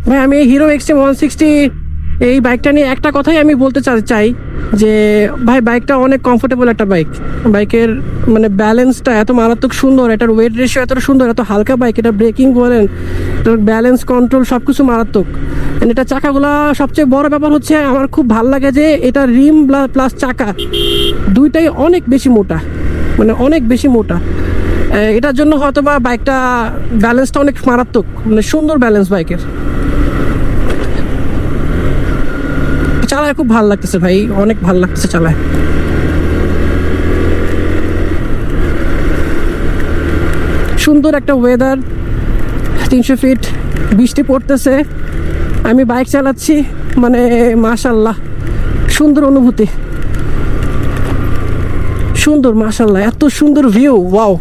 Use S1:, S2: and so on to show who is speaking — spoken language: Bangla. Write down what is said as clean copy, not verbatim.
S1: ভাই আমি হিরো এক্সট্রিম 160 এই বাইকটা নিয়ে একটা কথাই আমি বলতে চাই যে ভাই বাইকটা অনেক কমফোর্টেবল একটা বাইক। বাইকের মানে ব্যালেন্সটা এত মারাত্মক সুন্দর, এটার ওয়েট রেশিও এত সুন্দর, এত হালকা বাইক, এটা ব্রেকিং বলেন, এটার ব্যালেন্স কন্ট্রোল সব কিছু মারাত্মক। এটা চাকাগুলা সবচেয়ে বড় ব্যাপার হচ্ছে আমার খুব ভাল লাগে যে এটা রিম প্লাস চাকা দুইটাই অনেক বেশি মোটা, মানে অনেক বেশি মোটা। এটার জন্য হয়তো বা বাইকটা ব্যালেন্সটা অনেক মারাত্মক, মানে সুন্দর ব্যালেন্স বাইকের। চালায় খুব ভালো লাগতেছে ভাই, অনেক ভালো লাগতেছে চালায়। সুন্দর একটা ওয়েদার, 300 ফিট, বৃষ্টি পড়তেছে, আমি বাইক চালাচ্ছি, মানে মাশাল্লাহ সুন্দর অনুভূতি, সুন্দর মাশাল্লাহ, এত সুন্দর ভিউ, ওয়াও।